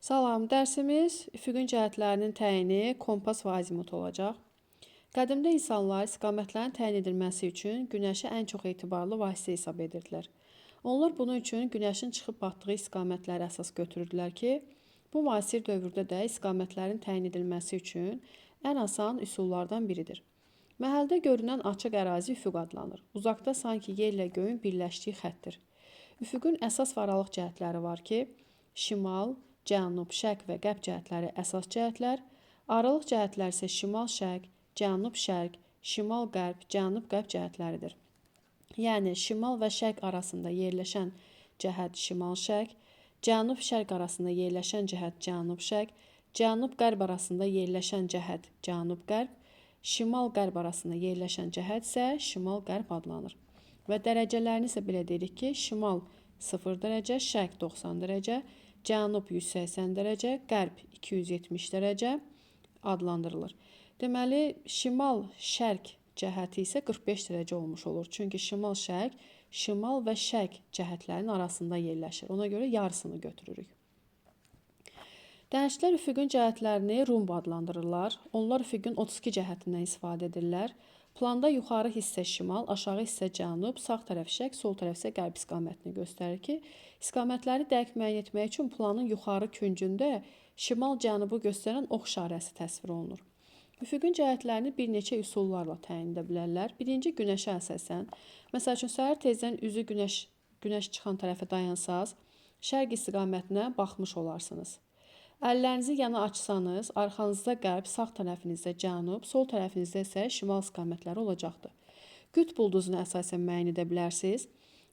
Salam, dərsimiz üfüqün cəhətlərinin təyini, kompas və azimut olacaq. Qədimdə insanlar istiqamətlərin təyin edilməsi üçün günəşi ən çox etibarlı vasitə hesab edirdilər. Onlar bunun üçün günəşin çıxıb batdığı istiqamətləri əsas götürürdülər ki, bu müasir dövrdə də istiqamətlərin təyin edilməsi üçün ən asan üsullardan biridir. Məhəldə görünən açıq ərazi üfüq adlanır. Uzaqda sanki yer ilə göyün birləşdiyi xəttir. Üfüqün əsas və aralıq cəhətləri var ki, şimal, cənub, şərq və qərb cəhətləri əsas cəhətlər, aralıq cəhətlər isə şimal-şərq, cənub-şərq, şimal-qərb, cənub-qərb cəhətləridir. Yəni, şimal və şərq arasında yerləşən cəhət şimal-şərq, cənub-şərq arasında yerləşən cəhət cənub-şərq, cənub-qərb arasında yerləşən cəhət cənub-qərb, şimal-qərb arasında yerləşən cəhət isə şimal-qərb adlanır. Və dərəcələrini isə belə deyirik ki, şimal 0 dərəcə, şərq 90 dərəcə, cənub 180 dərəcə, qərb 270 dərəcə adlandırılır. Deməli, şimal-şərq cəhəti isə 45 dərəcə olmuş olur. Çünki şimal-şərq, şimal və şərq cəhətlərinin arasında yerləşir. Ona görə yarısını götürürük. Dənizçilər üfüqün cəhətlərini rumb adlandırırlar. Onlar üfüqün 32 cəhətindən istifadə edirlər. Planda yuxarı hissə şimal, aşağı hissə cənub, sağ tərəf şərq, sol tərəf isə qərb istiqamətini göstərir ki, istiqamətləri dəqiq müəyyən etmək üçün planın yuxarı küncündə şimal-cənubu göstərən ox işarəsi təsvir olunur. Üfüqün cəhətlərini bir neçə üsullarla təyin edə bilərlər. Birinci, günəşə əsasən. Məsəl üçün, səhər tezdən üzü günəş çıxan tərəfə dayansaz, şərq istiqamətinə baxmış olarsınız. Əllərinizi yana açsanız, arxanızda qərb, sağ tərəfinizdə cənub, sol tərəfinizdə isə şimal istiqamətləri olacaqdır. Qütb ulduzunu əsasən müəyyən edə bilərsiniz.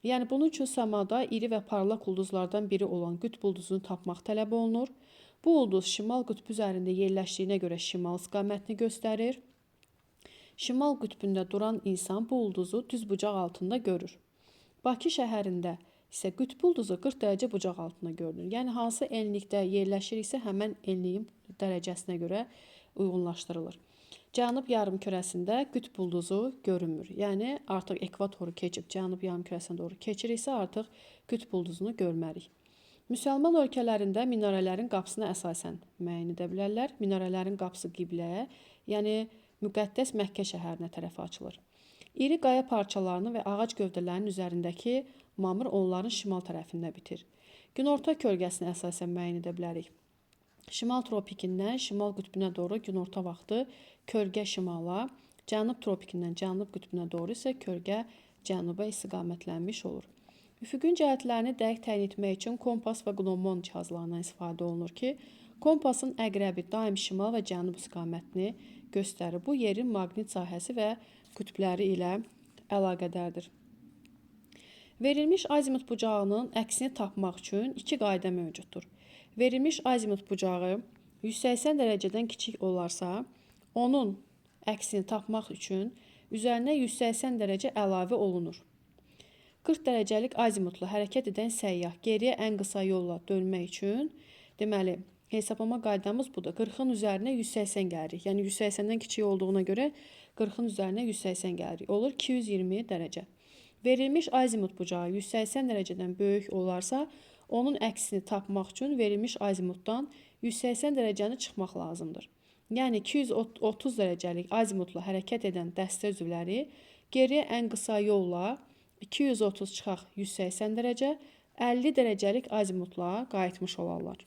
Yəni, bunun üçün səmada iri və parlaq ulduzlardan biri olan qütb ulduzunu tapmaq tələb olunur. Bu ulduz şimal qütbü üzərində yerləşdiyinə görə şimal istiqamətini göstərir. Şimal qütbündə duran insan bu ulduzu düz bucaq altında görür. Bakı şəhərində isə qütb ulduzu 40 dərəcə bucaq altında görünür. Yəni, hansı enlikdə yerləşiriksə, həmən enliyin dərəcəsinə görə uyğunlaşdırılır. Cənub yarımkürəsində qütb ulduzu görünmür. Yəni, artıq ekvatoru keçib cənub yarımkürəsinə doğru keçiriksə, artıq qütb ulduzunu görmərik. Müsəlman ölkələrində minarələrin qapısına əsasən müəyyən edə bilərlər. Minarələrin qapısı qibləyə, yəni müqəddəs Məkkə şəhərinə tərəf açılır. İri qaya parçalarını və ağac gövdələrinin üzərindəki mamır onların şimal tərəfində bitir. Günorta kölgəsini əsasən müəyyən edə bilərik. Şimal tropikindən şimal qütbünə doğru günorta vaxtı kölgə şimala, cənub tropikindən cənub qütbünə doğru isə kölgə cənuba istiqamətlənmiş olur. Üfüqün cəhətlərini dəqiq təyin etmək üçün kompas və qnomon cihazlarından istifadə olunur ki, kompasın əqrəbi daim şimal və cənub istiqamətini göstərir. Bu, yerin maqnit sahəsi və qütbləri ilə əlaqədardır. Verilmiş azimut bucağının əksini tapmaq üçün iki qayda mövcuddur. Verilmiş azimut bucağı 180 dərəcədən kiçik olarsa, onun əksini tapmaq üçün üzərinə 180 dərəcə əlavə olunur. 40 dərəcəlik azimutla hərəkət edən səyyah geriyə ən qısa yolla dönmək üçün, deməli, hesablama qaydamız budur. 40-ın üzərinə 180 gəlirik. Yəni, 180-dən kiçik olduğuna görə 40-ın üzərinə 180 gəlirik. Olur 220 dərəcə. Verilmiş azimut bucağı 180 dərəcədən böyük olarsa, onun əksini tapmaq üçün verilmiş azimutdan 180 dərəcəni çıxmaq lazımdır. Yəni, 230 dərəcəlik azimutla hərəkət edən dəstə üzvləri geriyə ən qısa yolla 230 çıxaq 180 dərəcə, 50 dərəcəlik azimutla qayıtmış olarlar.